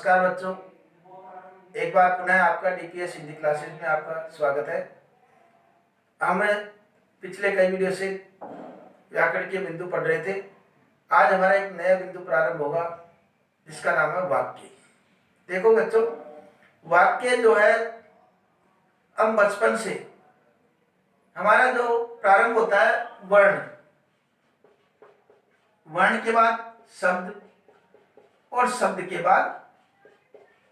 नमस्कार बच्चों, एक बार पुनः आपका डीपीएस हिंदी क्लासेस में आपका स्वागत है। हम पिछले कई वीडियो से व्याकरण के बिंदु पढ़ रहे थे। आज हमारा एक नया बिंदु प्रारंभ होगा जिसका नाम है वाक्य। देखो बच्चों, वाक्य जो है हम बचपन से हमारा जो प्रारंभ होता है वर्ण, वर्ण के बाद शब्द और शब्द के बाद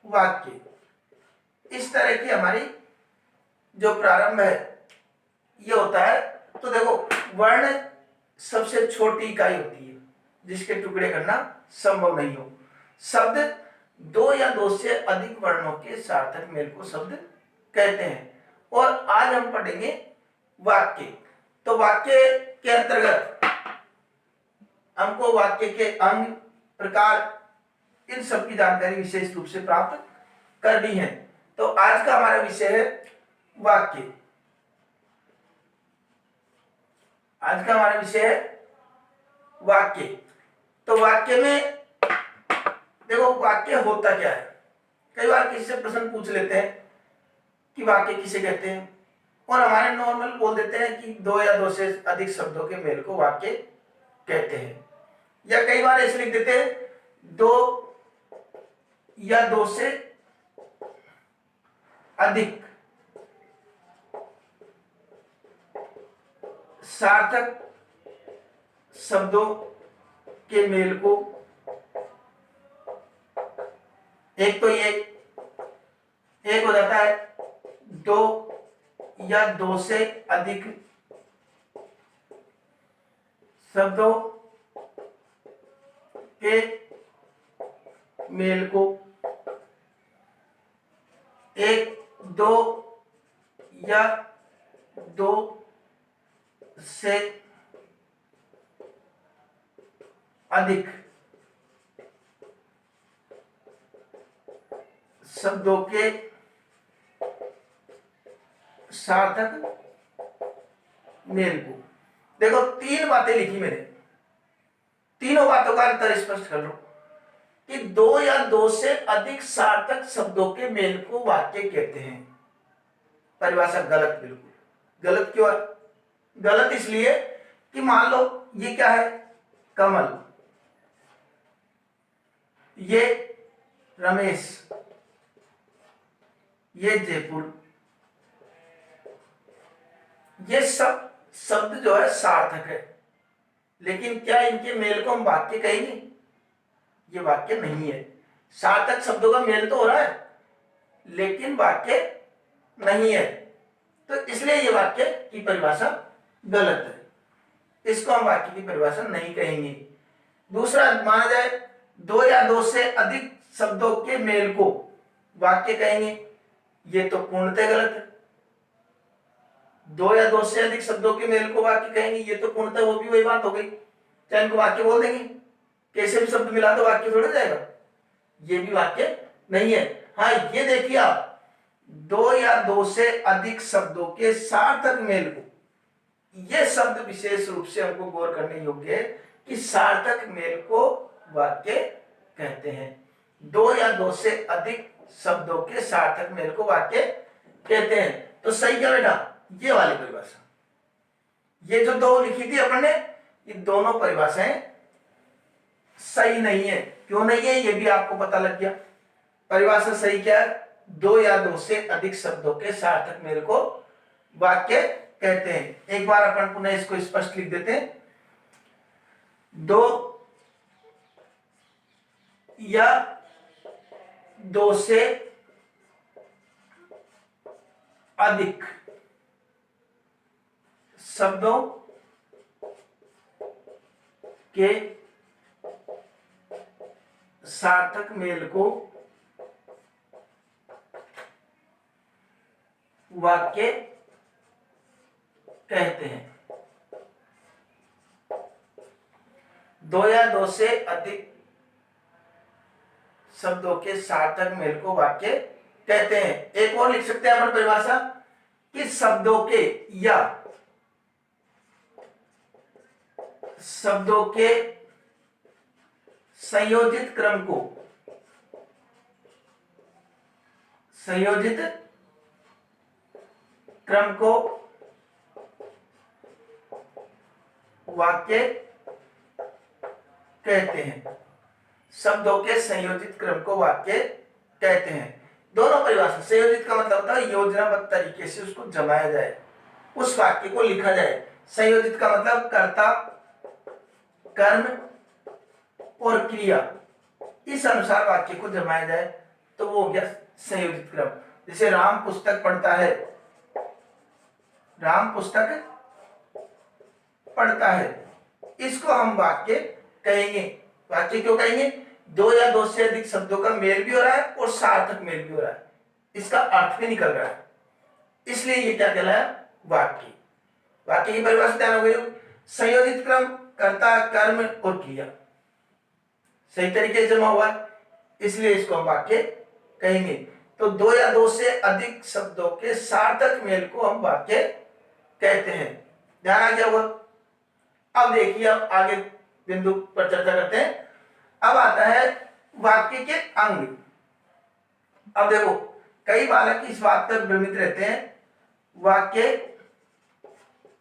वाक्य, इस तरह की हमारी जो प्रारंभ है ये होता है। तो देखो, वर्ण सबसे छोटी इकाई होती है जिसके टुकड़े करना संभव नहीं हो। शब्द दो या दो से अधिक वर्णों के सार्थक मेल को शब्द कहते हैं। और आज हम पढ़ेंगे वाक्य। तो वाक्य के अंतर्गत हमको वाक्य के अंग, प्रकार, इन सब की जानकारी विशेष रूप से प्राप्त करनी है। तो आज का हमारा विषय है वाक्य। आज का हमारा विषय है वाक्य। तो वाक्य में देखो, वाक्य होता क्या है। कई बार किसी से प्रश्न पूछ लेते हैं कि वाक्य किसे कहते हैं, और हमारे नॉर्मल बोल देते हैं कि दो या दो से अधिक शब्दों के मेल को वाक्य कहते हैं। या कई बार ऐसे लिख देते हैं दो या दो से अधिक सार्थक शब्दों के मेल को, एक तो ये एक हो जाता है दो या दो से अधिक शब्दों के मेल को, एक दो या दो से अधिक शब्दों के सार्थक मेल को। देखो, तीन बातें लिखी मैंने, तीनों बातों का अंतर स्पष्ट कर लो कि दो या दो से अधिक सार्थक शब्दों के मेल को वाक्य कहते हैं। परिभाषा गलत, बिल्कुल गलत। क्यों है गलत? इसलिए कि मान लो ये क्या है, कमल, ये रमेश, ये जयपुर, ये सब शब्द जो है सार्थक है, लेकिन क्या इनके मेल को हम वाक्य कहेंगे? ये वाक्य नहीं है। सार्थक शब्दों का मेल तो हो रहा है लेकिन वाक्य नहीं है, तो इसलिए ये वाक्य की परिभाषा गलत है। इसको हम वाक्य की परिभाषा नहीं कहेंगे। दूसरा, माना जाए दो या दो से अधिक शब्दों के मेल को वाक्य कहेंगे, ये तो पूर्णतः गलत है। दो या दो से अधिक शब्दों के मेल को वाक्य कहेंगे, ये तो पूर्णतः वो भी वही बात हो गई, चाहे इनको वाक्य बोल देंगे, कैसे भी शब्द मिला तो वाक्य थोड़ा जाएगा, ये भी वाक्य नहीं है। हाँ, ये देखिए आप, दो या दो से अधिक शब्दों के सार्थक मेल को, यह शब्द विशेष रूप से हमको गौर करने योग्य है कि सार्थक मेल को वाक्य कहते हैं। दो या दो से अधिक शब्दों के सार्थक मेल को वाक्य कहते हैं। तो सही क्या बेटा? ये वाली परिभाषा, ये जो दो लिखी थी अपन ने, ये दोनों परिभाषाएं सही नहीं है। क्यों नहीं है, ये भी आपको पता लग गया। परिभाषा सही क्या है? दो या दो से अधिक शब्दों के सार्थक मेल को वाक्य कहते हैं। एक बार अपन पुनः इसको स्पष्ट लिख देते हैं। दो या दो से अधिक शब्दों के सार्थक मेल को वाक्य कहते हैं। दो या दो से अधिक शब्दों के सार्थक मेल को वाक्य कहते हैं। एक और लिख सकते हैं अपन परिभाषा कि शब्दों के या संयोजित क्रम को संयोजित क्रम को वाक्य कहते हैं। शब्दों के संयोजित क्रम को वाक्य कहते हैं। दोनों परिभाषा, संयोजित का मतलब होता है योजनाबद्ध तरीके से उसको जमाया जाए, उस वाक्य को लिखा जाए। संयोजित का मतलब कर्ता, कर्म और क्रिया, इस अनुसार वाक्य को जमाया जाए, तो वो हो गया संयोजित क्रम। जैसे राम पुस्तक पढ़ता है, राम पुस्तक पढ़ता है, इसको हम वाक्य कहेंगे। वाक्य क्यों कहेंगे? दो या दो से अधिक शब्दों का मेल भी हो रहा है और सार्थक मेल भी हो रहा है, इसका अर्थ भी निकल रहा है, इसलिए ये क्या कहलाया? वाक्य। वाक्य की परिभाषा ध्यान हो गई। संयोजित क्रम कर्ता, कर्म और क्रिया सही तरीके से जमा हुआ है, इसलिए इसको हम वाक्य कहेंगे। तो दो या दो से अधिक शब्दों के सार्थक मेल को हम वाक्य कहते हैं। ध्यान आ गया होगा। अब देखिए, अब आगे बिंदु पर चर्चा करते हैं। अब आता है वाक्य के अंग। अब देखो, कई बालक इस बात पर भ्रमित रहते हैं, वाक्य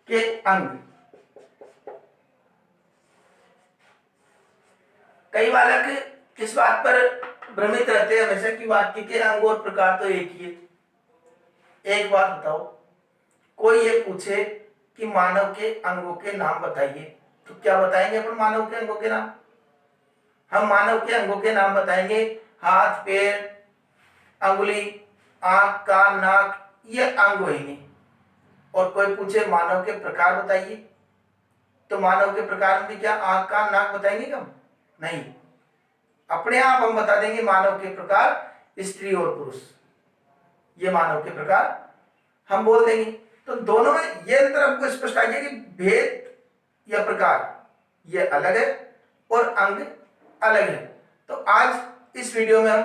के अंग। कई बालक इस बात पर भ्रमित रहते हैं हमेशा कि वाक्य के अंग और प्रकार तो एक ही है। एक बात बताओ, कोई ये पूछे कि मानव के अंगों के नाम बताइए, तो क्या बताएंगे अपन मानव के अंगों के नाम? हम मानव के अंगों के नाम बताएंगे हाथ, पैर, अंगुली, आंख, कान, नाक, ये अंग होंगे। और कोई पूछे मानव के प्रकार बताइए, तो मानव के प्रकार में क्या आंख, कान, नाक बताएंगे हम? नहीं, अपने आप हम बता देंगे मानव के प्रकार स्त्री और पुरुष, ये मानव के प्रकार हम बोल देंगे। तो दोनों में ये अंतर हमको स्पष्ट आ गया कि भेद या प्रकार ये अलग है और अंग अलग है। तो आज इस वीडियो में हम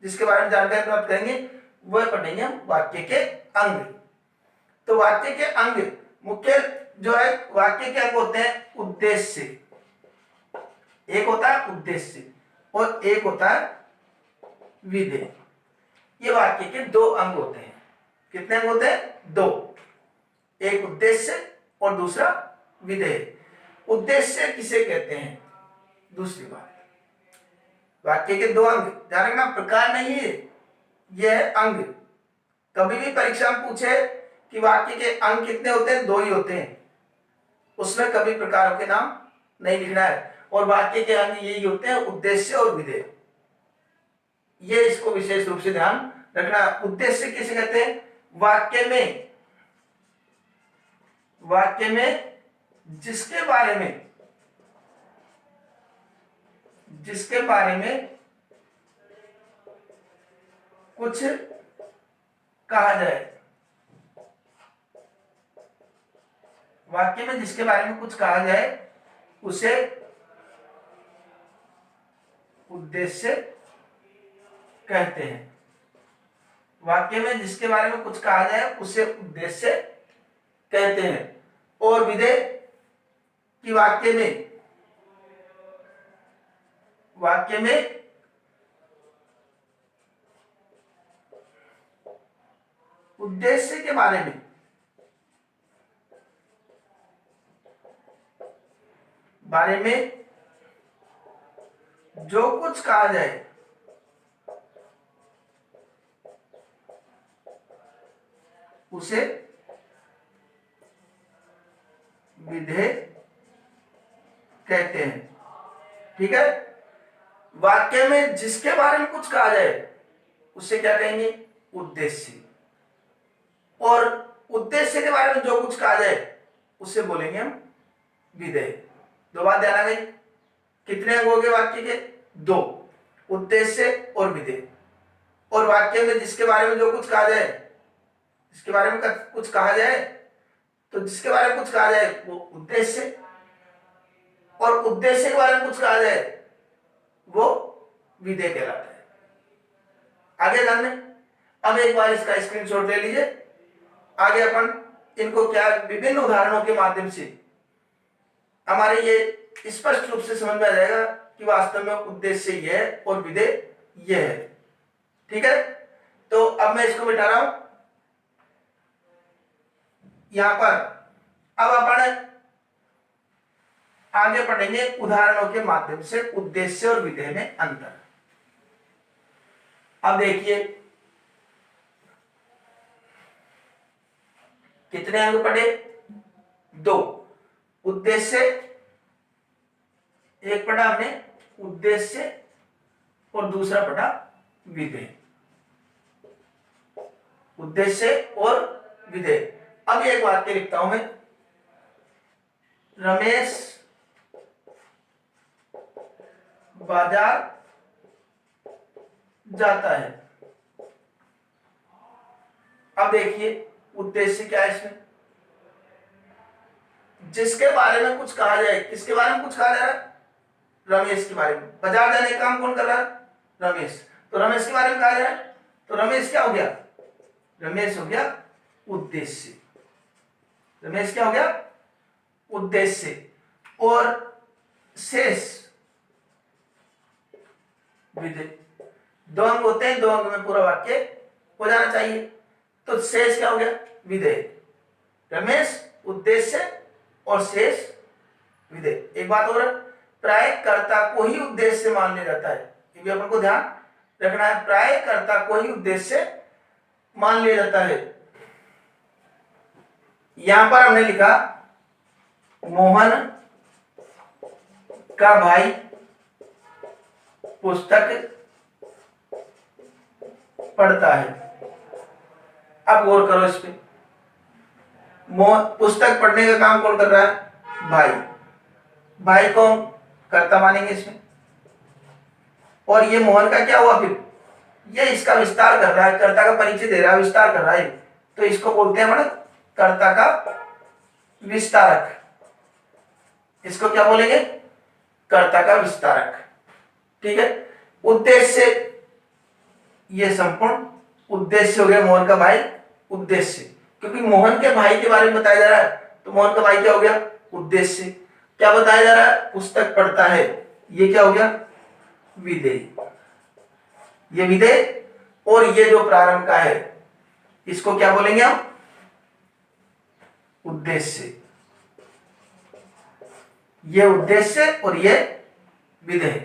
जिसके बारे में जानकारी प्राप्त करेंगे वह पढ़ेंगे हम वाक्य के अंग। तो वाक्य के अंग मुख्य जो है, वाक्य के अंग होते हैं उद्देश्य, एक होता है उद्देश्य और एक होता है विधेय। ये वाक्य के दो अंग होते हैं। कितने अंग होते हैं? दो, एक उद्देश्य और दूसरा विधेय। उद्देश्य किसे कहते हैं? दूसरी बात, वाक्य के दो अंग, ध्यान रखना, प्रकार नहीं है, यह है अंग। कभी भी परीक्षा में पूछे कि वाक्य के अंग कितने होते हैं? दो ही होते हैं, उसमें कभी प्रकारों के नाम नहीं लिखना है। और वाक्य के अंग यही होते हैं, उद्देश्य और विधेय। ये इसको विशेष रूप से ध्यान रखना। उद्देश्य किसे कहते हैं? वाक्य में जिसके बारे में कुछ कहा जाए, वाक्य में जिसके बारे में कुछ कहा जाए उसे उद्देश्य कहते हैं। वाक्य में जिसके बारे में कुछ कहा जाए उसे उद्देश्य कहते हैं। और विधेय कि वाक्य में उद्देश्य के बारे में जो कुछ कहा जाए उसे विधेय कहते हैं। ठीक है, वाक्य में जिसके बारे में कुछ कहा जाए उसे क्या कहेंगे? उद्देश्य। और उद्देश्य के बारे में जो कुछ कहा जाए उसे बोलेंगे हम विधेय। दो बात ध्यान आ गई। कितने अंग हो गए वाक्य के? दो, उद्देश्य और विधेय। और वाक्य में जिसके बारे में जो कुछ कहा जाए, जिसके बारे में कुछ कहा जाए, तो जिसके बारे में कुछ कहा जाए वो उद्देश्य, और उद्देश्य के बारे में कुछ कहा जाए वो विधेय कहलाता है। आगे ध्यान में, अब एक बार इसका स्क्रीनशॉट ले लीजिए। आगे अपन इनको क्या विभिन्न उदाहरणों के माध्यम से हमारे ये स्पष्ट रूप से समझ में आ जाएगा कि वास्तव में उद्देश्य यह है और विधेय यह है। ठीक है, तो अब मैं इसको मिटा रहा हूं यहां पर। अब अपन आगे पढ़ेंगे उदाहरणों के माध्यम से उद्देश्य और विधेय में अंतर। अब देखिए कितने अंक पढ़े, 2। उद्देश्य एक पढ़ा हमने उद्देश्य और दूसरा पढ़ा विधेय। उद्देश्य और विधेय। अब एक वाक्य लिखता हूं मैं, रमेश बाजार जाता है। अब देखिए उद्देश्य क्या है इसमें, जिसके बारे में कुछ कहा जाए। किसके बारे में कुछ कहा जा रहा है, रमेश के बारे में। बाजार जाने का काम कौन कर रहा है, रमेश। तो रमेश के बारे में कहा जा रहा है, तो रमेश क्या हो गया, रमेश हो गया उद्देश्य। रमेश क्या हो गया, उद्देश्य। और शेष विधेय। 2 अंग होते हैं, 2 अंग में पूरा वाक्य हो जाना चाहिए। तो शेष क्या हो गया, विधेय। रमेश, उद्देश्य और शेष विधेय। एक बात और, प्राय कर्ता को ही उद्देश्य मान लिया जाता है। ये भी अपन को ध्यान रखना है, प्राय कर्ता को ही उद्देश्य मान लिया जाता है। यहां पर हमने लिखा मोहन का भाई पुस्तक पढ़ता है। अब गौर करो इस पे, पुस्तक पढ़ने का काम कौन कर रहा है, भाई। भाई को कर्ता मानेंगे इसमें। और ये मोहन का क्या हुआ, फिर ये इसका विस्तार कर रहा है, कर्ता का परिचय दे रहा है, विस्तार कर रहा है। तो इसको बोलते हैं मतलब कर्ता का विस्तारक। इसको क्या बोलेंगे, कर्ता का विस्तारक। ठीक है। उद्देश्य, ये संपूर्ण उद्देश्य हो गया मोहन का भाई उद्देश्य, क्योंकि मोहन के भाई के बारे में बताया जा रहा है। तो मोहन का भाई क्या हो गया, उद्देश्य। क्या बताया जा रहा है, पुस्तक पढ़ता है। ये क्या हो गया, विधेय। ये विधेय। और ये जो प्रारंभ का है इसको क्या बोलेंगे हम, उद्देश्य। ये उद्देश्य और ये विधेय,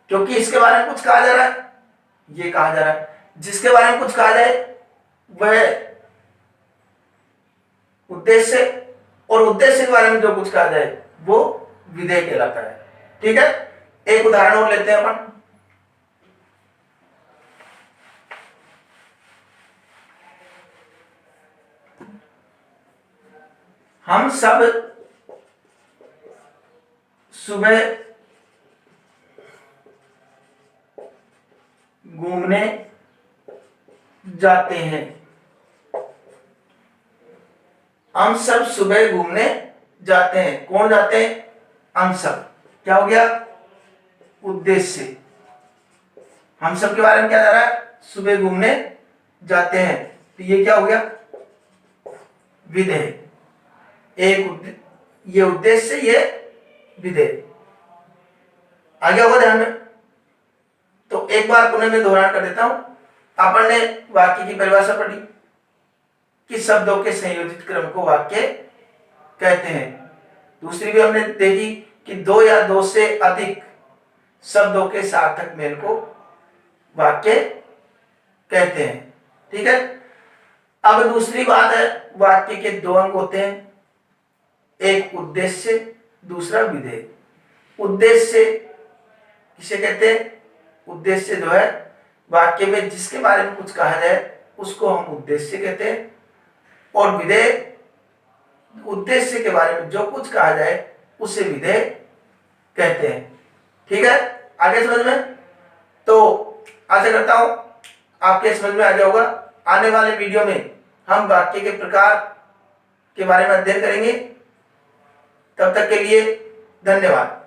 क्योंकि इसके बारे में कुछ कहा जा रहा है, ये कहा जा रहा है। जिसके बारे में कुछ कहा जाए वह उद्देश्य, और उद्देश्य के बारे में जो कुछ कहा जाए वो विधेय कहलाता है। ठीक है। एक उदाहरण और लेते हैं अपन। हम सब सुबह घूमने जाते हैं। हम सब सुबह घूमने जाते हैं। कौन जाते हैं, हम सब। क्या हो गया, उद्देश्य। हम सब के बारे में क्या जा रहा है, सुबह घूमने जाते हैं। तो ये क्या हो गया, विधेय। ये उद्देश्य, ये विधेय। आगे होगा ध्यान में। तो एक बार पुनः मैं दोहरान कर देता हूं। अपन ने वाक्य की परिभाषा पढ़ी कि शब्दों के संयोजित क्रम को वाक्य कहते हैं। दूसरी भी हमने देखी कि 2 या 2 से अधिक शब्दों के सार्थक मेल को वाक्य कहते हैं। ठीक है। अब दूसरी बात है, वाक्य के 2 अंग होते हैं, एक उद्देश्य, दूसरा विधेय। उद्देश्य किसे कहते हैं, उद्देश्य जो है वाक्य में जिसके बारे में कुछ कहा जाए उसको हम उद्देश्य कहते हैं। और विधेय, उद्देश्य के बारे में जो कुछ कहा जाए उसे विधेय कहते हैं। ठीक है। आगे समझ में। तो आशा करता हूं आपके समझ में आ गया होगा। आने वाले वीडियो में हम वाक्य के प्रकार के बारे में अध्ययन करेंगे। तब तक के लिए धन्यवाद।